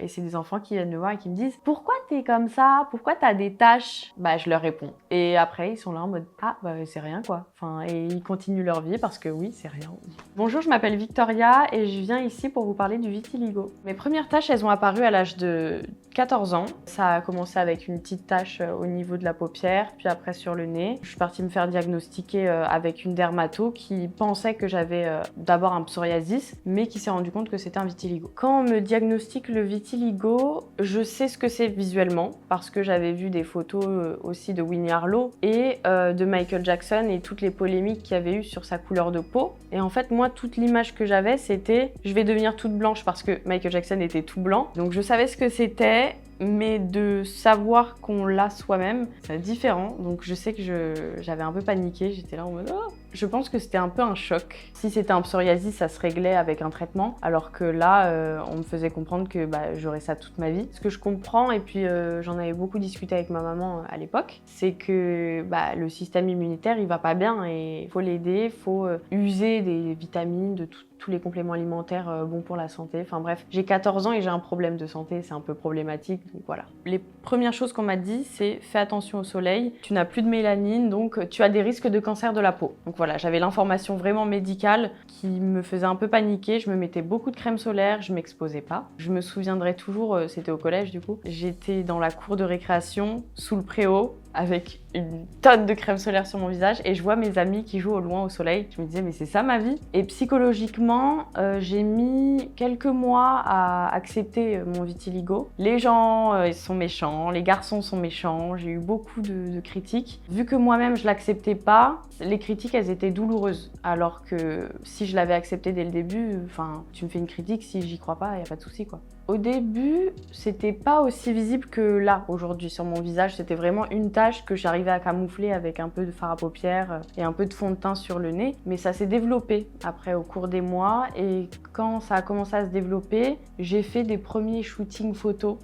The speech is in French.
Et c'est des enfants qui viennent me voir et qui me disent « Pourquoi t'es comme ça? Pourquoi t'as des taches ?» Je leur réponds. Et après, ils sont là en mode « Ah, c'est rien quoi ». Enfin, et ils continuent leur vie parce que oui, c'est rien. Bonjour, je m'appelle Victoria et je viens ici pour vous parler du vitiligo. Mes premières taches, elles ont apparu à l'âge de 14 ans. Ça a commencé avec une petite tache au niveau de la paupière, puis après sur le nez. Je suis partie me faire diagnostiquer avec une dermato qui pensait que j'avais d'abord un psoriasis, mais qui s'est rendu compte que c'était un vitiligo. Quand on me diagnostique le vitiligo, je sais ce que c'est visuellement, parce que j'avais vu des photos aussi de Winnie Harlow et de Michael Jackson et toutes les polémiques qu'il y avait eu sur sa couleur de peau. Et en fait, moi, toute l'image que j'avais, c'était je vais devenir toute blanche parce que Michael Jackson était tout blanc. Donc je savais ce que c'était, mais de savoir qu'on l'a soi-même, c'est différent. Donc je sais que j'avais un peu paniqué, j'étais là en mode oh. Je pense que c'était un peu un choc. Si c'était un psoriasis, ça se réglait avec un traitement, alors que là, on me faisait comprendre que j'aurais ça toute ma vie. Ce que je comprends, et puis j'en avais beaucoup discuté avec ma maman à l'époque, c'est que le système immunitaire, il va pas bien et il faut l'aider, il faut user des vitamines, de tous les compléments alimentaires bons pour la santé. Enfin bref, j'ai 14 ans et j'ai un problème de santé, c'est un peu problématique, donc voilà. Les premières choses qu'on m'a dit, c'est fais attention au soleil, tu n'as plus de mélanine, donc tu as des risques de cancer de la peau. Donc voilà, j'avais l'information vraiment médicale qui me faisait un peu paniquer, je me mettais beaucoup de crème solaire, je m'exposais pas. Je me souviendrai toujours, c'était au collège du coup, j'étais dans la cour de récréation, sous le préau, avec une tonne de crème solaire sur mon visage et je vois mes amis qui jouent au loin au soleil. Je me disais mais c'est ça ma vie? Et psychologiquement, j'ai mis quelques mois à accepter mon vitiligo. Les gens ils sont méchants, les garçons sont méchants, j'ai eu beaucoup de critiques. Vu que moi-même je l'acceptais pas, les critiques elles étaient douloureuses. Alors que si je l'avais accepté dès le début, enfin tu me fais une critique, si j'y crois pas, y a pas de souci quoi. Au début, c'était pas aussi visible que là, aujourd'hui, sur mon visage. C'était vraiment une tache que j'arrivais à camoufler avec un peu de fard à paupières et un peu de fond de teint sur le nez. Mais ça s'est développé après au cours des mois. Et quand ça a commencé à se développer, j'ai fait des premiers shootings photos